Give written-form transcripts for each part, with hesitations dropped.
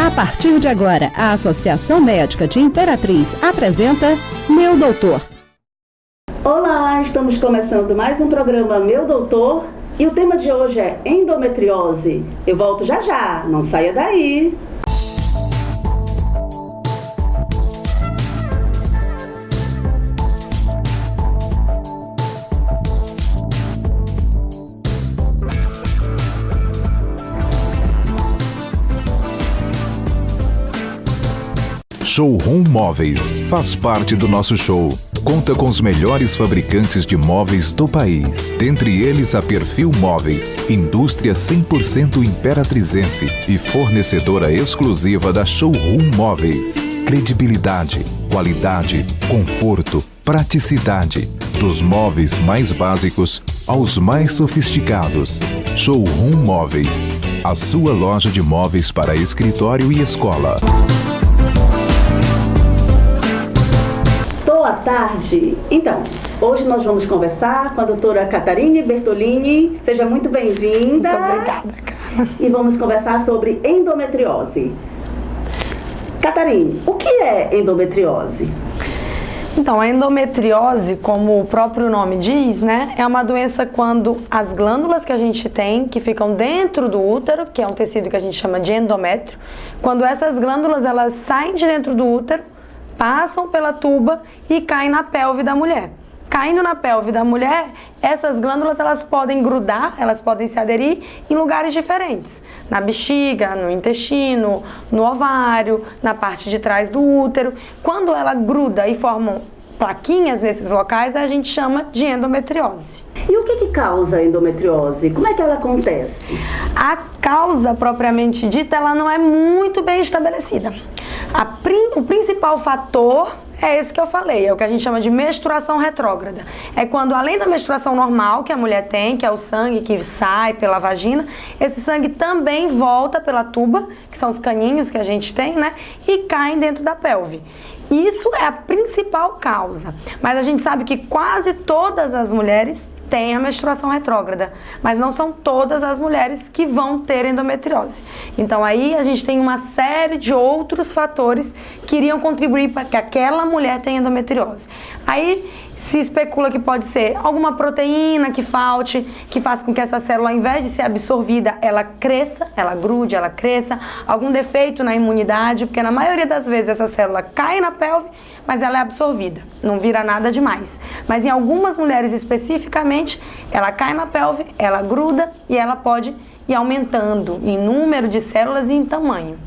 A partir de agora, a Associação Médica de Imperatriz apresenta Meu Doutor. Olá, estamos começando mais um programa Meu Doutor e o tema de hoje é endometriose. Eu volto já já, não saia daí. Showroom Móveis faz parte do nosso show. Conta com os melhores fabricantes de móveis do país. Dentre eles a Perfil Móveis, indústria 100% imperatrizense e fornecedora exclusiva da Showroom Móveis. Credibilidade, qualidade, conforto, praticidade. Dos móveis mais básicos aos mais sofisticados. Showroom Móveis, a sua loja de móveis para escritório e escola. Boa tarde. Então, hoje nós vamos conversar com a doutora Catarine Bertolini. Seja muito bem-vinda. Muito obrigada, cara. E vamos conversar sobre endometriose. Catarine, o que é endometriose? Então, a endometriose, como o próprio nome diz, né, é uma doença quando as glândulas que a gente tem, que ficam dentro do útero, que é um tecido que a gente chama de endométrio, quando essas glândulas elas saem de dentro do útero, passam pela tuba e caem na pelve da mulher. Caindo na pelve da mulher, essas glândulas elas podem grudar, elas podem se aderir em lugares diferentes. Na bexiga, no intestino, no ovário, na parte de trás do útero. Quando ela gruda e formam plaquinhas nesses locais, a gente chama de endometriose. E o que causa a endometriose? Como é que ela acontece? A causa propriamente dita, ela não é muito bem estabelecida. O principal fator é esse que eu falei, é o que a gente chama de menstruação retrógrada. É quando, além da menstruação normal que a mulher tem, que é o sangue que sai pela vagina, esse sangue também volta pela tuba, que são os caninhos que a gente tem, né? E cai dentro da pelve. Isso é a principal causa. Mas a gente sabe que quase todas as mulheres têm a menstruação retrógrada, mas não são todas as mulheres que vão ter endometriose. Então aí a gente tem uma série de outros fatores que iriam contribuir para que aquela mulher tenha endometriose. Aí se especula que pode ser alguma proteína que falte, que faça com que essa célula, ao invés de ser absorvida, ela cresça, ela grude, ela cresça, algum defeito na imunidade, porque na maioria das vezes essa célula cai na pelve, mas ela é absorvida, não vira nada demais. Mas em algumas mulheres especificamente, ela cai na pelve, ela gruda e ela pode ir aumentando em número de células e em tamanho.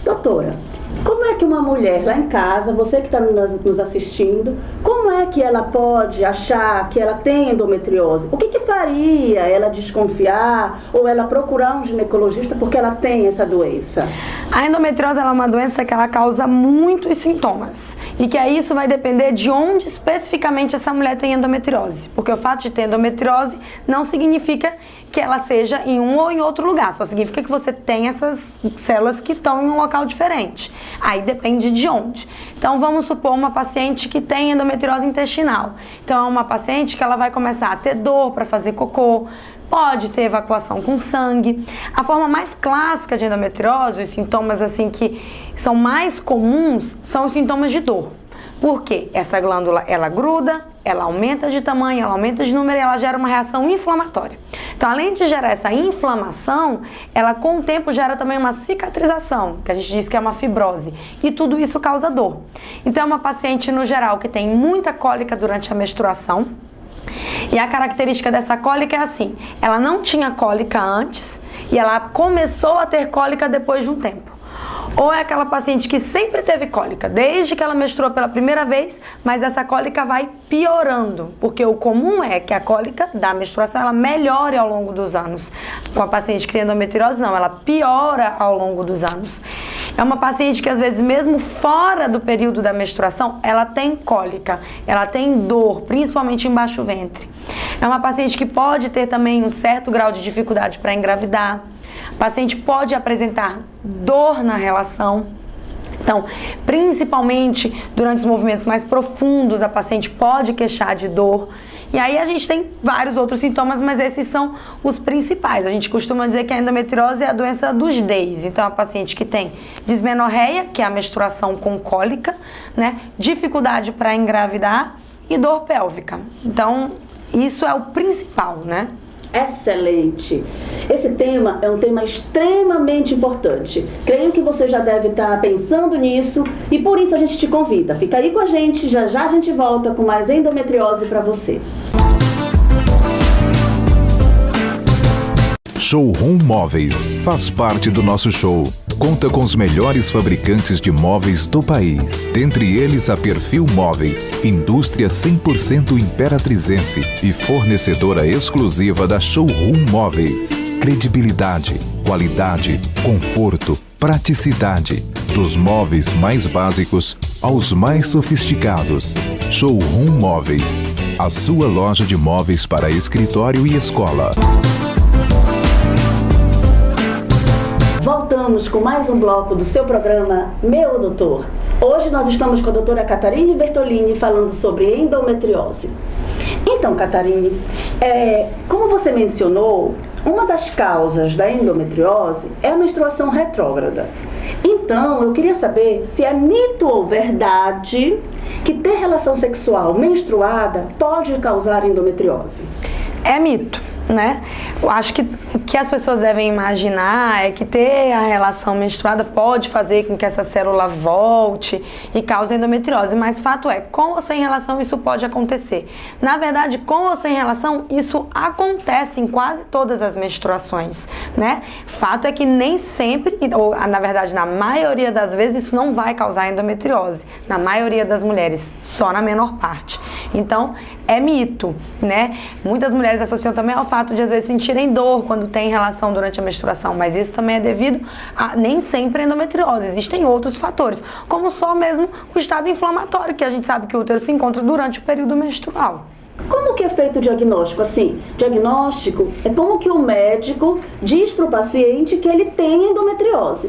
Doutora, como é que uma mulher lá em casa, você que está nos assistindo, como é que ela pode achar que ela tem endometriose? O que faria ela desconfiar ou ela procurar um ginecologista porque ela tem essa doença? A endometriose ela é uma doença que ela causa muitos sintomas e que aí isso vai depender de onde especificamente essa mulher tem endometriose, porque o fato de ter endometriose não significa que ela seja em um ou em outro lugar, só significa que você tem essas células que estão em um local diferente. Aí depende de onde. Então vamos supor uma paciente que tem endometriose intestinal. Então é uma paciente que ela vai começar a ter dor para fazer cocô, pode ter evacuação com sangue. A forma mais clássica de endometriose, os sintomas assim que são mais comuns, são os sintomas de dor. Por quê? Essa glândula, ela gruda, ela aumenta de tamanho, ela aumenta de número e ela gera uma reação inflamatória. Então, além de gerar essa inflamação, ela com o tempo gera também uma cicatrização, que a gente diz que é uma fibrose. E tudo isso causa dor. Então, é uma paciente, no geral, que tem muita cólica durante a menstruação. E a característica dessa cólica é assim, ela não tinha cólica antes e ela começou a ter cólica depois de um tempo. Ou é aquela paciente que sempre teve cólica, desde que ela menstruou pela primeira vez, mas essa cólica vai piorando, porque o comum é que a cólica da menstruação ela melhore ao longo dos anos. Com a paciente que tem endometriose, não, ela piora ao longo dos anos. É uma paciente que às vezes mesmo fora do período da menstruação, ela tem cólica, ela tem dor, principalmente embaixo do ventre. É uma paciente que pode ter também um certo grau de dificuldade para engravidar. O paciente pode apresentar dor na relação. Então, principalmente durante os movimentos mais profundos, a paciente pode queixar de dor. E aí a gente tem vários outros sintomas, mas esses são os principais. A gente costuma dizer que a endometriose é a doença dos Ds. Então, a paciente que tem dismenorreia, que é a menstruação com cólica, né? Dificuldade para engravidar e dor pélvica. Então, isso é o principal, né? Excelente! Esse tema é um tema extremamente importante. Creio que você já deve estar pensando nisso e por isso a gente te convida. Fica aí com a gente, já já a gente volta com mais endometriose para você. Showroom Móveis faz parte do nosso show. Conta com os melhores fabricantes de móveis do país. Dentre eles a Perfil Móveis, indústria 100% imperatrizense e fornecedora exclusiva da Showroom Móveis. Credibilidade, qualidade, conforto, praticidade. Dos móveis mais básicos aos mais sofisticados. Showroom Móveis, a sua loja de móveis para escritório e escola. Voltamos com mais um bloco do seu programa Meu Doutor. Hoje nós estamos com a doutora Catarine Bertolini falando sobre endometriose. Então, Catarine, como você mencionou, uma das causas da endometriose é a menstruação retrógrada. Então, eu queria saber se é mito ou verdade que ter relação sexual menstruada pode causar endometriose. É mito, né? Eu acho que o que as pessoas devem imaginar é que ter a relação menstruada pode fazer com que essa célula volte e cause endometriose, mas fato é, com ou sem relação isso pode acontecer. Na verdade, com ou sem relação, isso acontece em quase todas as menstruações, né? Fato é que nem sempre, ou na verdade na maioria das vezes, isso não vai causar endometriose, na maioria das mulheres, só na menor parte. Então, é mito, né? Muitas mulheres associam também ao fato de às vezes sentirem dor quando tem relação durante a menstruação, mas isso também é devido a nem sempre a endometriose. Existem outros fatores, como só mesmo o estado inflamatório, que a gente sabe que o útero se encontra durante o período menstrual. Como que é feito o diagnóstico? Assim, diagnóstico é como que o médico diz para o paciente que ele tem endometriose.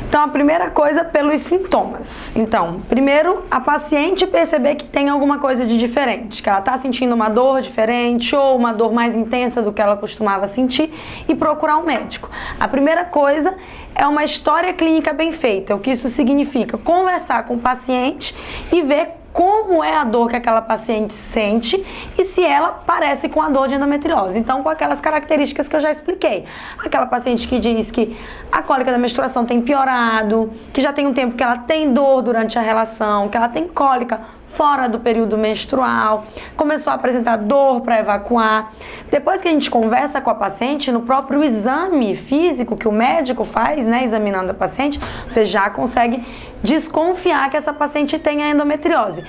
Então, a primeira coisa, pelos sintomas. Então, primeiro, a paciente perceber que tem alguma coisa de diferente, que ela está sentindo uma dor diferente ou uma dor mais intensa do que ela costumava sentir e procurar um médico. A primeira coisa é uma história clínica bem feita. O que isso significa? Conversar com o paciente e ver como é a dor que aquela paciente sente e se ela parece com a dor de endometriose. Então, com aquelas características que eu já expliquei. Aquela paciente que diz que a cólica da menstruação tem piorado, que já tem um tempo que ela tem dor durante a relação, que ela tem cólica fora do período menstrual, começou a apresentar dor para evacuar. Depois que a gente conversa com a paciente, no próprio exame físico que o médico faz, né, examinando a paciente, você já consegue desconfiar que essa paciente tenha endometriose.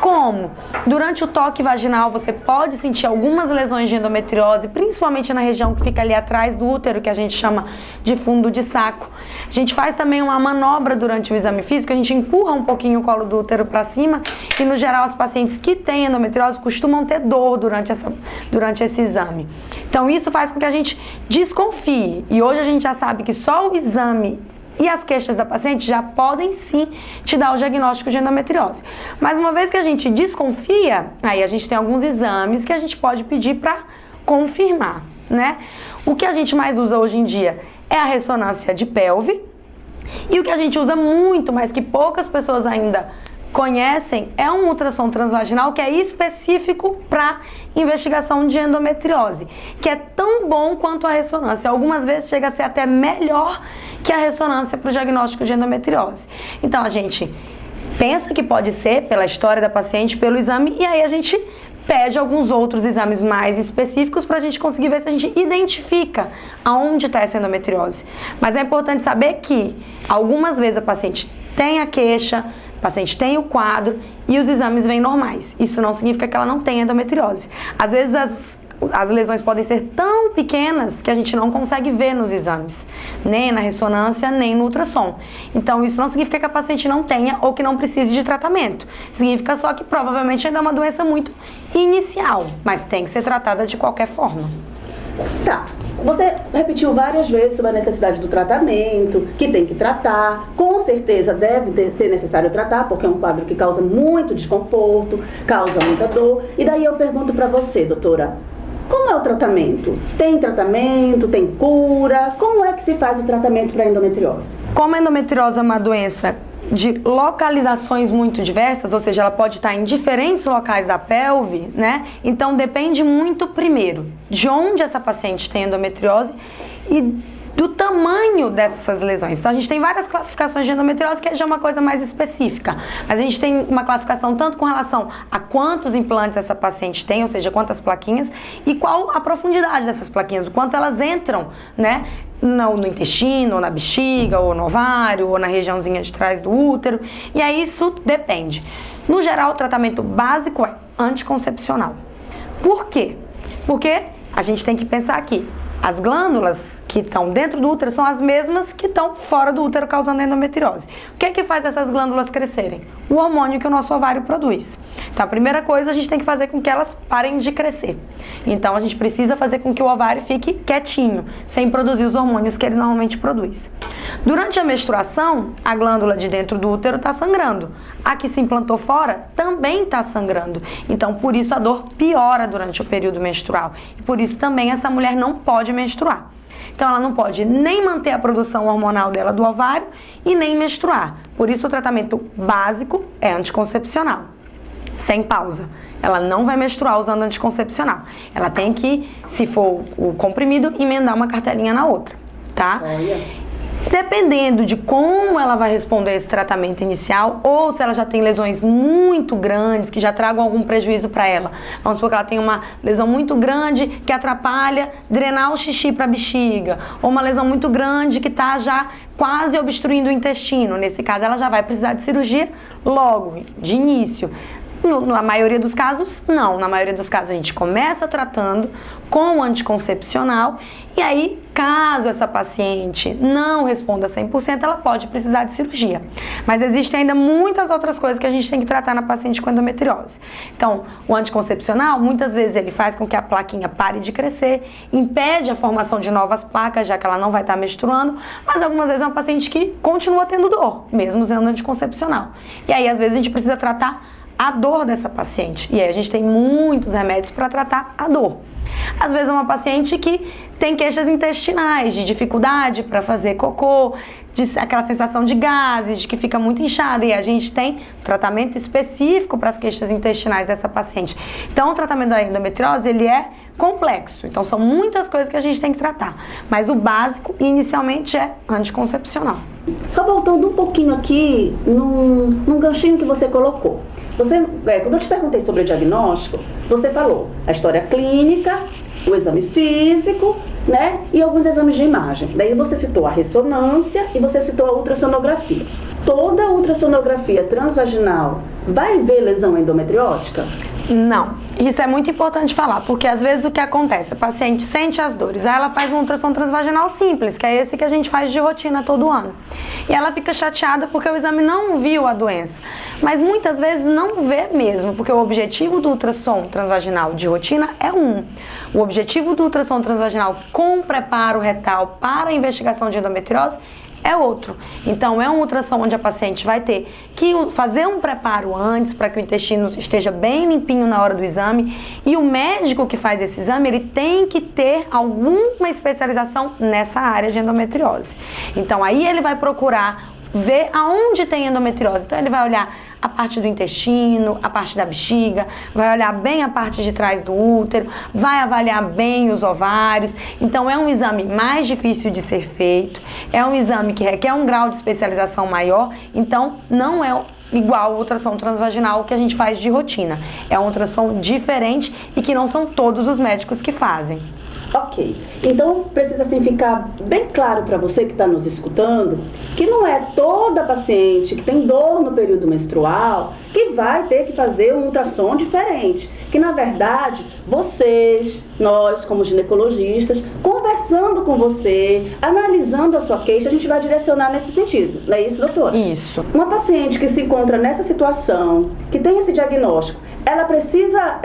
Como? Durante o toque vaginal você pode sentir algumas lesões de endometriose, principalmente na região que fica ali atrás do útero, que a gente chama de fundo de saco. A gente faz também uma manobra durante o exame físico, a gente empurra um pouquinho o colo do útero para cima e, no geral, as pacientes que têm endometriose costumam ter dor durante esse exame. Então, isso faz com que a gente desconfie. E hoje a gente já sabe que só o exame e as queixas da paciente já podem sim te dar o diagnóstico de endometriose. Mas uma vez que a gente desconfia, aí a gente tem alguns exames que a gente pode pedir para confirmar, né? O que a gente mais usa hoje em dia é a ressonância de pelve e o que a gente usa muito, mas que poucas pessoas ainda conhecem, é um ultrassom transvaginal que é específico para investigação de endometriose, que é tão bom quanto a ressonância. Algumas vezes chega a ser até melhor que a ressonância para o diagnóstico de endometriose. Então a gente pensa que pode ser pela história da paciente, pelo exame, e aí a gente pede alguns outros exames mais específicos para a gente conseguir ver se a gente identifica aonde está essa endometriose. Mas é importante saber que algumas vezes a paciente tem a queixa, o paciente tem o quadro e os exames vêm normais. Isso não significa que ela não tem endometriose. Às vezes as lesões podem ser tão pequenas que a gente não consegue ver nos exames, nem na ressonância, nem no ultrassom. Então isso não significa que a paciente não tenha ou que não precise de tratamento. Significa só que provavelmente ainda é uma doença muito inicial, mas tem que ser tratada de qualquer forma. Tá. Você repetiu várias vezes sobre a necessidade do tratamento, que tem que tratar. Com certeza deve ser necessário tratar, porque é um quadro que causa muito desconforto, causa muita dor. E daí eu pergunto para você, doutora, como é o tratamento? Tem tratamento? Tem cura? Como é que se faz o tratamento para endometriose? Como a endometriose é uma doença de localizações muito diversas, ou seja, ela pode estar em diferentes locais da pelve, né? Então depende muito, primeiro, de onde essa paciente tem endometriose e do tamanho dessas lesões. Então a gente tem várias classificações de endometriose, que é já uma coisa mais específica. Mas a gente tem uma classificação tanto com relação a quantos implantes essa paciente tem, ou seja, quantas plaquinhas, e qual a profundidade dessas plaquinhas, o quanto elas entram, né, no intestino, ou na bexiga, ou no ovário, ou na regiãozinha de trás do útero. E aí isso depende. No geral, o tratamento básico é anticoncepcional. Por quê? Porque a gente tem que pensar aqui. As glândulas que estão dentro do útero são as mesmas que estão fora do útero causando endometriose. O que é que faz essas glândulas crescerem? O hormônio que o nosso ovário produz. Então a primeira coisa a gente tem que fazer com que elas parem de crescer. Então a gente precisa fazer com que o ovário fique quietinho, sem produzir os hormônios que ele normalmente produz. Durante a menstruação, a glândula de dentro do útero está sangrando. A que se implantou fora também está sangrando. Então por isso a dor piora durante o período menstrual. E por isso também essa mulher não pode menstruar. Então ela não pode nem manter a produção hormonal dela do ovário e nem menstruar. Por isso o tratamento básico é anticoncepcional, sem pausa. Ela não vai menstruar usando anticoncepcional. Ela tem que, se for o comprimido, emendar uma cartelinha na outra, tá? Dependendo de como ela vai responder esse tratamento inicial, ou se ela já tem lesões muito grandes que já tragam algum prejuízo para ela. Vamos supor que ela tem uma lesão muito grande que atrapalha drenar o xixi para a bexiga, ou uma lesão muito grande que está já quase obstruindo o intestino. Nesse caso, ela já vai precisar de cirurgia logo, de início. Na maioria dos casos, não. Na maioria dos casos, a gente começa tratando com o anticoncepcional e aí, caso essa paciente não responda 100%, ela pode precisar de cirurgia. Mas existem ainda muitas outras coisas que a gente tem que tratar na paciente com endometriose. Então, o anticoncepcional, muitas vezes ele faz com que a plaquinha pare de crescer, impede a formação de novas placas, já que ela não vai estar menstruando, mas algumas vezes é uma paciente que continua tendo dor, mesmo usando anticoncepcional. E aí, às vezes, a gente precisa tratar a dor dessa paciente. E aí a gente tem muitos remédios para tratar a dor. Às vezes é uma paciente que tem queixas intestinais, de dificuldade para fazer cocô, aquela sensação de gases, de que fica muito inchada, e a gente tem tratamento específico para as queixas intestinais dessa paciente. Então o tratamento da endometriose, ele é complexo, então são muitas coisas que a gente tem que tratar, mas o básico inicialmente é anticoncepcional. Só voltando um pouquinho aqui num ganchinho que você colocou. Quando eu te perguntei sobre o diagnóstico, você falou a história clínica, o exame físico, né, e alguns exames de imagem. Daí você citou a ressonância e você citou a ultrassonografia. Toda ultrassonografia transvaginal vai ver lesão endometriótica? Não, isso é muito importante falar, porque às vezes o que acontece, a paciente sente as dores, aí ela faz uma ultrassom transvaginal simples, que é esse que a gente faz de rotina todo ano. E ela fica chateada porque o exame não viu a doença, mas muitas vezes não vê mesmo, porque o objetivo do ultrassom transvaginal de rotina é o objetivo do ultrassom transvaginal com preparo retal para a investigação de endometriose é outro. Então é um ultrassom onde a paciente vai ter que fazer um preparo antes para que o intestino esteja bem limpinho na hora do exame, e o médico que faz esse exame, ele tem que ter alguma especialização nessa área de endometriose. Então aí ele vai procurar ver aonde tem endometriose. Então ele vai olhar a parte do intestino, a parte da bexiga, vai olhar bem a parte de trás do útero, vai avaliar bem os ovários. Então é um exame mais difícil de ser feito, é um exame que requer um grau de especialização maior, então não é igual ao ultrassom transvaginal que a gente faz de rotina. É um ultrassom diferente e que não são todos os médicos que fazem. Ok, então precisa assim ficar bem claro para você que está nos escutando que não é toda paciente que tem dor no período menstrual que vai ter que fazer um ultrassom diferente. Que na verdade vocês, nós como ginecologistas, conversando com você, analisando a sua queixa, a gente vai direcionar nesse sentido. Não é isso, doutora? Isso. Uma paciente que se encontra nessa situação, que tem esse diagnóstico, ela precisa,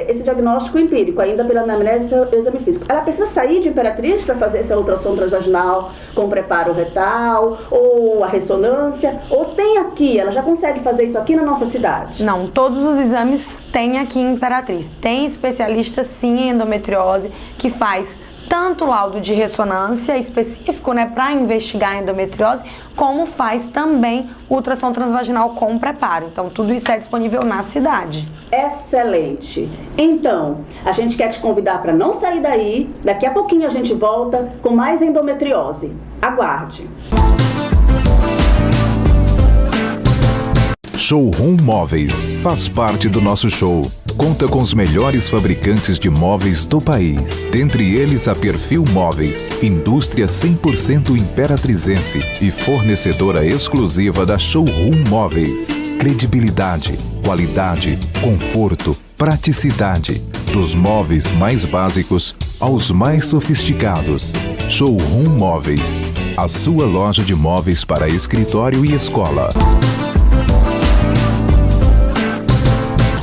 esse diagnóstico empírico, ainda pela anamnese e exame físico, ela precisa sair de Imperatriz para fazer essa ultrassom transvaginal com preparo retal, ou a ressonância, ou tem aqui, ela já consegue fazer isso aqui na nossa cidade? Não, todos os exames tem aqui em Imperatriz. Tem especialista sim em endometriose que faz tanto laudo de ressonância específico, né, para investigar a endometriose, como faz também ultrassom transvaginal com preparo. Então, tudo isso é disponível na cidade. Excelente! Então, a gente quer te convidar para não sair daí. Daqui a pouquinho a gente volta com mais endometriose. Aguarde! Showroom Móveis faz parte do nosso show. Conta com os melhores fabricantes de móveis do país. Dentre eles a Perfil Móveis, indústria 100% imperatrizense e fornecedora exclusiva da Showroom Móveis. Credibilidade, qualidade, conforto, praticidade. Dos móveis mais básicos aos mais sofisticados. Showroom Móveis, a sua loja de móveis para escritório e escola.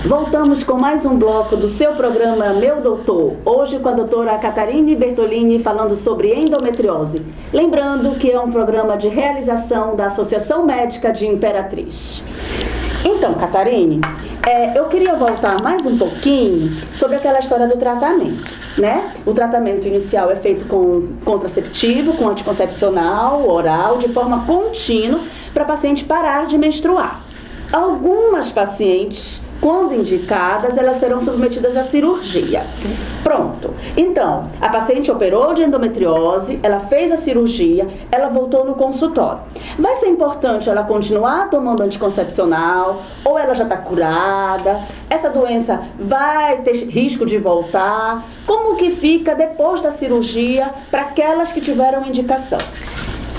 Voltamos com mais um bloco do seu programa Meu Doutor, hoje com a doutora Catarine Bertolini falando sobre endometriose. Lembrando que é um programa de realização da Associação Médica de Imperatriz. Então, Catarine, eu queria voltar mais um pouquinho sobre aquela história do tratamento, né? O tratamento inicial é feito com contraceptivo, com anticoncepcional, oral, de forma contínua, para a paciente parar de menstruar. Algumas pacientes, quando indicadas, elas serão submetidas à cirurgia. Sim. Pronto. Então, a paciente operou de endometriose, ela fez a cirurgia, ela voltou no consultório. Vai ser importante ela continuar tomando anticoncepcional ou ela já está curada? Essa doença vai ter risco de voltar? Como que fica depois da cirurgia para aquelas que tiveram indicação?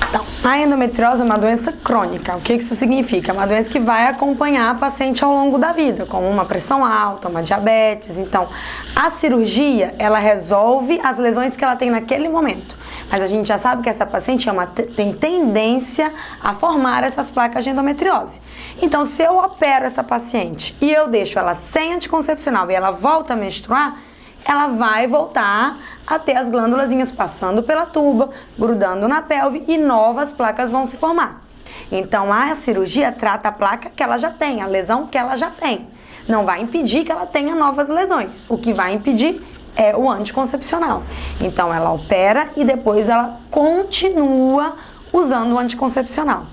Então, a endometriose é uma doença crônica. O que isso significa? É uma doença que vai acompanhar a paciente ao longo da vida, como uma pressão alta, uma diabetes. Então, a cirurgia, ela resolve as lesões que ela tem naquele momento. Mas a gente já sabe que essa paciente tem tendência a formar essas placas de endometriose. Então, se eu opero essa paciente e eu deixo ela sem anticoncepcional e ela volta a menstruar, ela vai voltar a ter as glândulazinhas passando pela tuba, grudando na pelve e novas placas vão se formar. Então, a cirurgia trata a placa que ela já tem, a lesão que ela já tem. Não vai impedir que ela tenha novas lesões. O que vai impedir é o anticoncepcional. Então, ela opera e depois ela continua usando o anticoncepcional.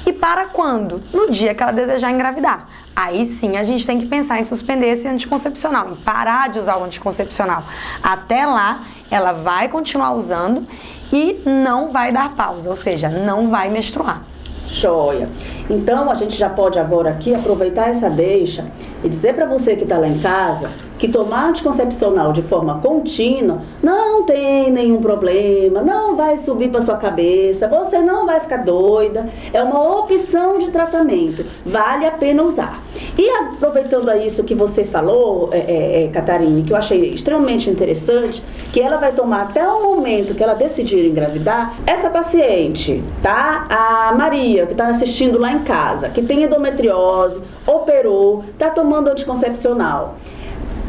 E para quando? No dia que ela desejar engravidar. Aí sim a gente tem que pensar em suspender esse anticoncepcional, em parar de usar o anticoncepcional. Até lá, ela vai continuar usando e não vai dar pausa, ou seja, não vai menstruar. Joia! Então a gente já pode agora aqui aproveitar essa deixa e dizer para você que está lá em casa que tomar anticoncepcional de forma contínua não tem nenhum problema, não vai subir para sua cabeça, você não vai ficar doida, é uma opção de tratamento, vale a pena usar. E aproveitando a isso que você falou, Catarine, que eu achei extremamente interessante, que ela vai tomar até o momento que ela decidir engravidar, essa paciente, tá? A Maria, que está assistindo lá em casa, que tem endometriose, operou, está tomando anticoncepcional.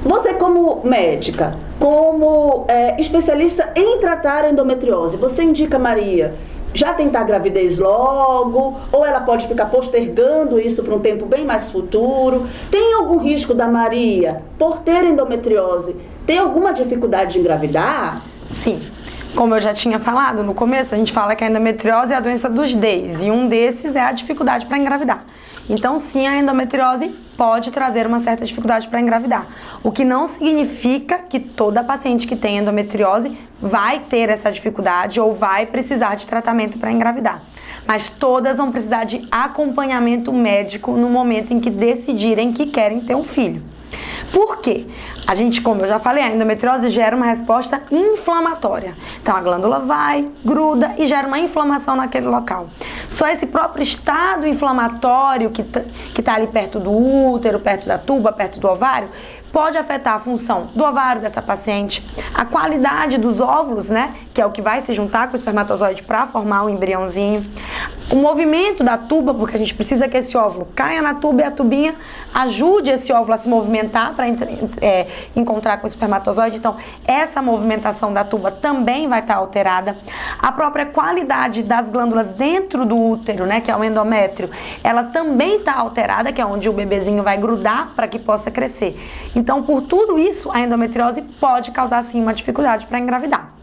Você como médica, como especialista em tratar a endometriose, você indica, Maria, já tentar gravidez logo, ou ela pode ficar postergando isso para um tempo bem mais futuro? Tem algum risco da Maria, por ter endometriose, ter alguma dificuldade de engravidar? Sim. Como eu já tinha falado no começo, a gente fala que a endometriose é a doença dos Ds, e um desses é a dificuldade para engravidar. Então, sim, a endometriose pode trazer uma certa dificuldade para engravidar. O que não significa que toda paciente que tem endometriose vai ter essa dificuldade ou vai precisar de tratamento para engravidar. Mas todas vão precisar de acompanhamento médico no momento em que decidirem que querem ter um filho. Por quê? A gente, como eu já falei, a endometriose gera uma resposta inflamatória. Então a glândula vai, gruda e gera uma inflamação naquele local. Só esse próprio estado inflamatório que tá ali perto do útero, perto da tuba, perto do ovário, pode afetar a função do ovário dessa paciente, a qualidade dos óvulos, né, que é o que vai se juntar com o espermatozoide para formar o embriãozinho, o movimento da tuba, porque a gente precisa que esse óvulo caia na tuba e a tubinha ajude esse óvulo a se movimentar para encontrar com o espermatozoide. Então, essa movimentação da tuba também vai estar alterada. A própria qualidade das glândulas dentro do útero, né, que é o endométrio, ela também está alterada, que é onde o bebezinho vai grudar para que possa crescer. Então, por tudo isso, a endometriose pode causar, sim, uma dificuldade para engravidar.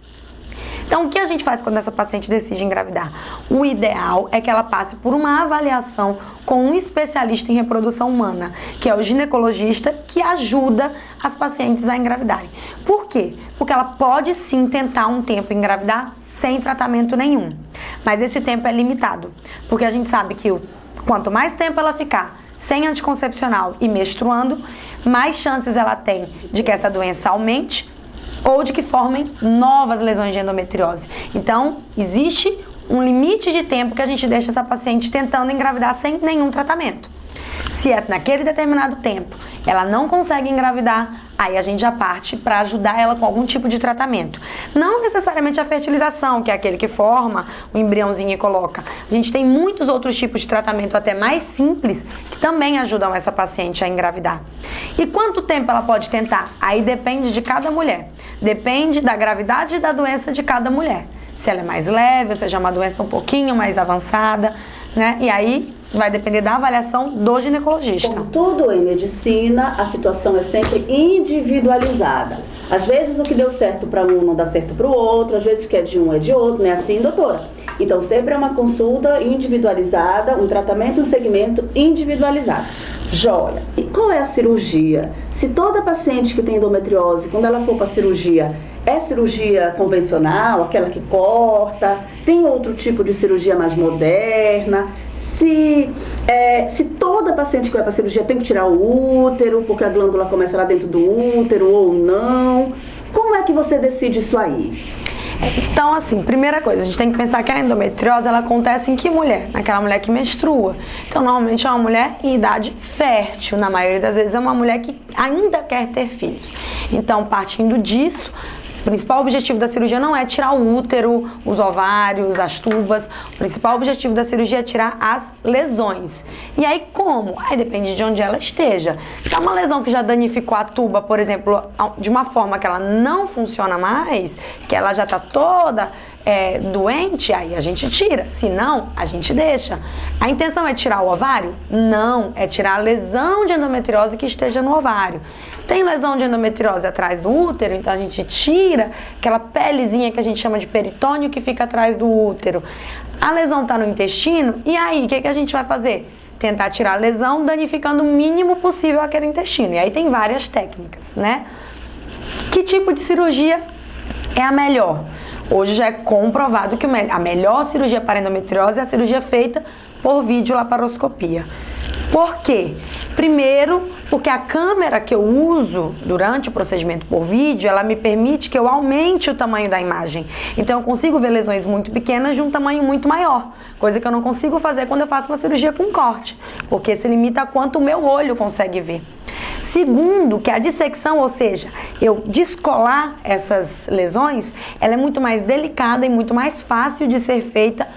Então, o que a gente faz quando essa paciente decide engravidar? O ideal é que ela passe por uma avaliação com um especialista em reprodução humana, que é o ginecologista, que ajuda as pacientes a engravidarem. Por quê? Porque ela pode sim tentar um tempo engravidar sem tratamento nenhum, mas esse tempo é limitado, porque a gente sabe que quanto mais tempo ela ficar sem anticoncepcional e menstruando, mais chances ela tem de que essa doença aumente ou de que formem novas lesões de endometriose. Então, existe um limite de tempo que a gente deixa essa paciente tentando engravidar sem nenhum tratamento. Se é naquele determinado tempo ela não consegue engravidar, aí a gente já parte para ajudar ela com algum tipo de tratamento. Não necessariamente a fertilização, que é aquele que forma o embriãozinho e coloca. A gente tem muitos outros tipos de tratamento, até mais simples, que também ajudam essa paciente a engravidar. E quanto tempo ela pode tentar? Aí depende de cada mulher. Depende da gravidade e da doença de cada mulher. Se ela é mais leve, ou seja, uma doença um pouquinho mais avançada, né? E aí vai depender da avaliação do ginecologista. Como tudo em medicina, a situação é sempre individualizada. Às vezes o que deu certo para um não dá certo para o outro, às vezes o que é de um é de outro, não é assim, doutora? Então sempre é uma consulta individualizada, um tratamento e um segmento individualizados. Joia! E qual é a cirurgia? Se toda paciente que tem endometriose, quando ela for para a cirurgia, é cirurgia convencional, aquela que corta, tem outro tipo de cirurgia mais moderna? Se toda paciente que vai para a cirurgia tem que tirar o útero, porque a glândula começa lá dentro do útero ou não, como é que você decide isso aí? Então, assim, primeira coisa, a gente tem que pensar que a endometriose, ela acontece em que mulher? Naquela mulher que menstrua. Então, normalmente é uma mulher em idade fértil, na maioria das vezes é uma mulher que ainda quer ter filhos. Então, partindo disso, o principal objetivo da cirurgia não é tirar o útero, os ovários, as tubas. O principal objetivo da cirurgia é tirar as lesões. E aí como? Aí depende de onde ela esteja. Se é uma lesão que já danificou a tuba, por exemplo, de uma forma que ela não funciona mais, que ela já está toda doente, aí a gente tira. Se não, a gente deixa. A intenção é tirar o ovário? Não, é tirar a lesão de endometriose que esteja no ovário. Tem lesão de endometriose atrás do útero, então a gente tira aquela pelezinha que a gente chama de peritônio que fica atrás do útero. A lesão está no intestino, e aí, o que a gente vai fazer? Tentar tirar a lesão, danificando o mínimo possível aquele intestino. E aí tem várias técnicas, né? Que tipo de cirurgia é a melhor? Hoje já é comprovado que a melhor cirurgia para endometriose é a cirurgia feita por videolaparoscopia. Por quê? Primeiro, porque a câmera que eu uso durante o procedimento por vídeo, ela me permite que eu aumente o tamanho da imagem. Então eu consigo ver lesões muito pequenas de um tamanho muito maior, coisa que eu não consigo fazer quando eu faço uma cirurgia com corte, porque se limita a quanto o meu olho consegue ver. Segundo, que a dissecção, ou seja, eu descolar essas lesões, ela é muito mais delicada e muito mais fácil de ser feita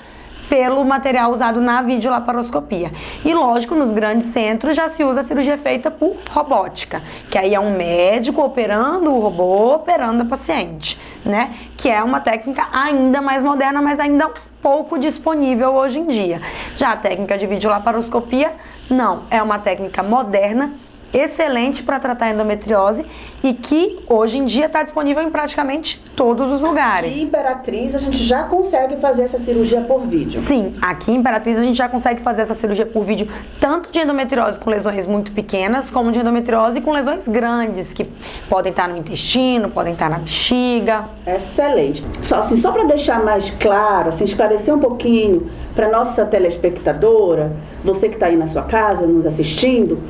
pelo material usado na videolaparoscopia. E lógico, nos grandes centros já se usa a cirurgia feita por robótica, que aí é um médico operando o robô, operando a paciente, né? Que é uma técnica ainda mais moderna, mas ainda pouco disponível hoje em dia. Já a técnica de videolaparoscopia, não, é uma técnica moderna, excelente para tratar a endometriose e que hoje em dia está disponível em praticamente todos os lugares. Aqui em Imperatriz a gente já consegue fazer essa cirurgia por vídeo? Sim, aqui em Imperatriz a gente já consegue fazer essa cirurgia por vídeo, tanto de endometriose com lesões muito pequenas, como de endometriose com lesões grandes, que podem estar no intestino, podem estar na bexiga. Excelente. Só para deixar mais claro, assim, esclarecer um pouquinho para nossa telespectadora, você que está aí na sua casa nos assistindo,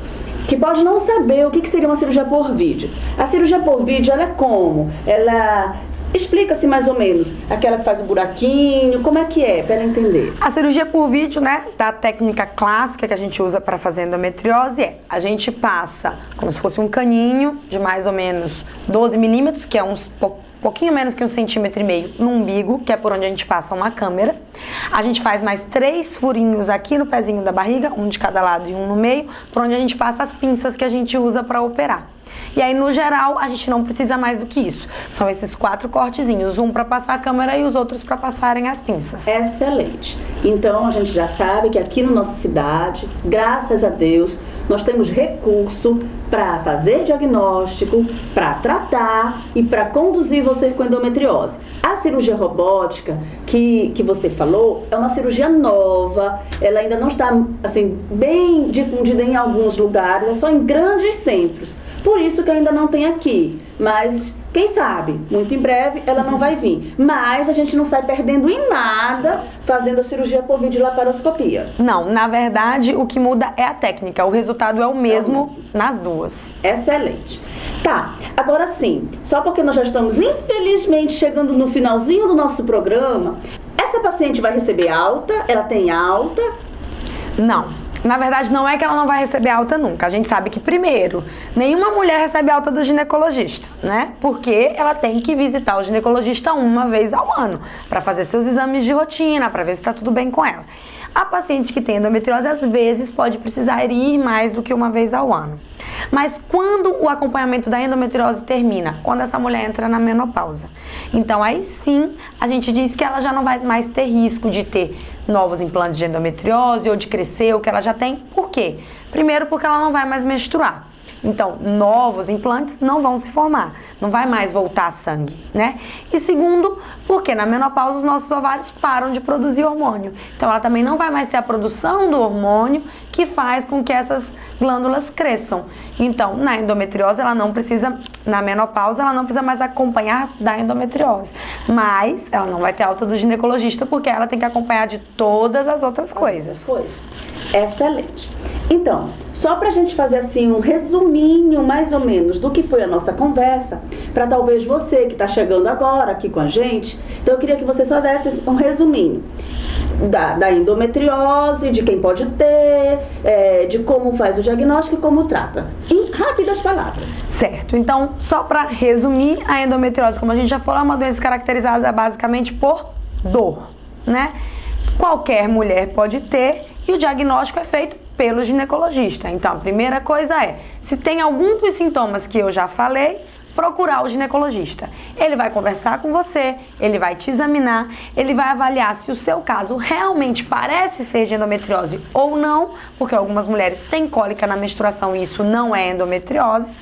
que pode não saber o que seria uma cirurgia por vídeo. A cirurgia por vídeo, ela é como? Ela explica-se mais ou menos, aquela que faz o buraquinho, como é que é, para ela entender? A cirurgia por vídeo, né, da técnica clássica que a gente usa para fazer endometriose a gente passa como se fosse um caninho de mais ou menos 12 milímetros, que é pouquinho menos que 1,5 centímetros no umbigo, que é por onde a gente passa uma câmera. A gente faz mais 3 furinhos aqui no pezinho da barriga, um de cada lado e um no meio, por onde a gente passa as pinças que a gente usa para operar. E aí, no geral, a gente não precisa mais do que isso. São esses 4 cortezinhos, um para passar a câmera e os outros para passarem as pinças. Excelente. Então, a gente já sabe que aqui na nossa cidade, graças a Deus, nós temos recurso para fazer diagnóstico, para tratar e para conduzir você com endometriose. A cirurgia robótica que você falou é uma cirurgia nova, ela ainda não está assim, bem difundida em alguns lugares, é só em grandes centros. Por isso que ainda não tem aqui, mas quem sabe, muito em breve ela não vai vir. Mas a gente não sai perdendo em nada fazendo a cirurgia por videolaparoscopia. Não, na verdade o que muda é a técnica, o resultado é o mesmo nas duas. Excelente. Tá, agora sim, só porque nós já estamos infelizmente chegando no finalzinho do nosso programa, essa paciente vai receber alta? Ela tem alta? Não. Na verdade, não é que ela não vai receber alta nunca. A gente sabe que, primeiro, nenhuma mulher recebe alta do ginecologista, né? Porque ela tem que visitar o ginecologista uma vez ao ano para fazer seus exames de rotina, para ver se está tudo bem com ela. A paciente que tem endometriose, às vezes, pode precisar ir mais do que uma vez ao ano. Mas quando o acompanhamento da endometriose termina? Quando essa mulher entra na menopausa. Então, aí sim, a gente diz que ela já não vai mais ter risco de ter novos implantes de endometriose ou de crescer o que ela já tem. Por quê? Primeiro, porque ela não vai mais menstruar. Então, novos implantes não vão se formar, não vai mais voltar sangue, né? E segundo, porque na menopausa os nossos ovários param de produzir hormônio. Então, ela também não vai mais ter a produção do hormônio que faz com que essas glândulas cresçam. Então, na endometriose, ela não precisa, na menopausa, ela não precisa mais acompanhar da endometriose. Mas ela não vai ter alta do ginecologista porque ela tem que acompanhar de todas as outras coisas. Excelente. Então, só pra gente fazer assim um resuminho mais ou menos do que foi a nossa conversa, para talvez você que está chegando agora aqui com a gente, então eu queria que você só desse um resuminho da endometriose, de quem pode ter, de como faz o diagnóstico e como trata. Em rápidas palavras. Certo. Então, só para resumir, a endometriose, como a gente já falou, é uma doença caracterizada basicamente por dor, né? Qualquer mulher pode ter e o diagnóstico é feito pelo ginecologista. Então, a primeira coisa é, se tem algum dos sintomas que eu já falei, procurar o ginecologista. Ele vai conversar com você, ele vai te examinar, ele vai avaliar se o seu caso realmente parece ser de endometriose ou não, porque algumas mulheres têm cólica na menstruação e isso não é endometriose.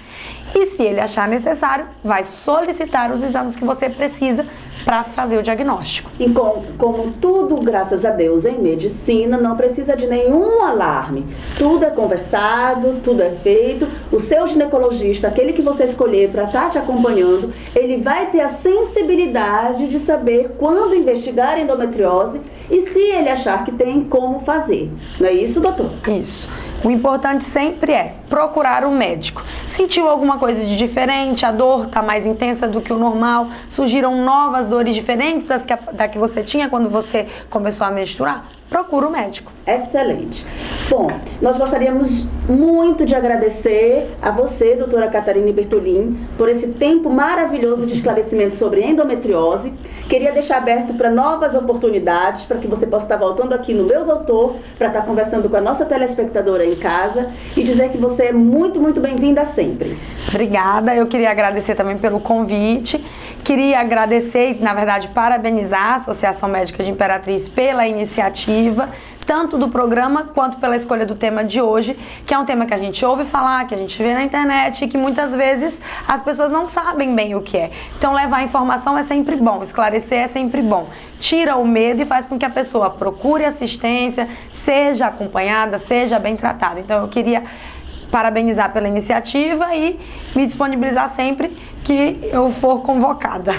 E se ele achar necessário, vai solicitar os exames que você precisa para fazer o diagnóstico. E como tudo, graças a Deus, em medicina, não precisa de nenhum alarme. Tudo é conversado, tudo é feito. O seu ginecologista, aquele que você escolher para estar te acompanhando, ele vai ter a sensibilidade de saber quando investigar endometriose e se ele achar que tem, como fazer. Não é isso, doutor? Isso. O importante sempre é procurar um médico. Sentiu alguma coisa de diferente? A dor está mais intensa do que o normal? Surgiram novas dores diferentes da que você tinha quando você começou a menstruar? Procura o médico. Excelente. Bom, nós gostaríamos muito de agradecer a você, doutora Catarine Bertolin, por esse tempo maravilhoso de esclarecimento sobre endometriose. Queria deixar aberto para novas oportunidades, para que você possa estar voltando aqui no Meu Doutor, para estar conversando com a nossa telespectadora em casa e dizer que você é muito, muito bem-vinda sempre. Obrigada. Eu queria agradecer também pelo convite. Queria agradecer e, na verdade, parabenizar a Associação Médica de Imperatriz pela iniciativa, tanto do programa quanto pela escolha do tema de hoje, que é um tema que a gente ouve falar, que a gente vê na internet e que muitas vezes as pessoas não sabem bem o que é. Então, levar informação é sempre bom, esclarecer é sempre bom. Tira o medo e faz com que a pessoa procure assistência, seja acompanhada, seja bem tratada. Então, eu queria parabenizar pela iniciativa e me disponibilizar sempre que eu for convocada.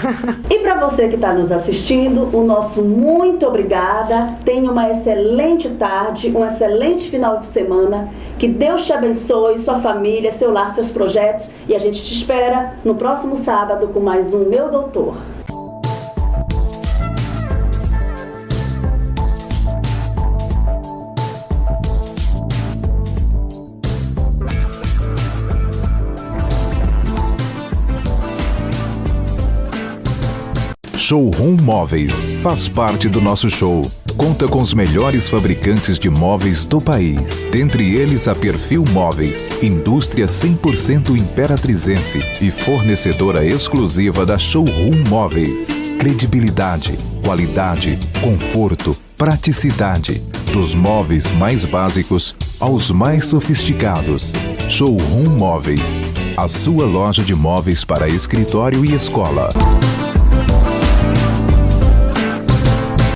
E para você que está nos assistindo, o nosso muito obrigada. Tenha uma excelente tarde, um excelente final de semana. Que Deus te abençoe, sua família, seu lar, seus projetos. E a gente te espera no próximo sábado com mais um Meu Doutor. Showroom Móveis faz parte do nosso show. Conta com os melhores fabricantes de móveis do país. Dentre eles a Perfil Móveis, indústria 100% imperatrizense e fornecedora exclusiva da Showroom Móveis. Credibilidade, qualidade, conforto, praticidade. Dos móveis mais básicos aos mais sofisticados. Showroom Móveis, a sua loja de móveis para escritório e escola.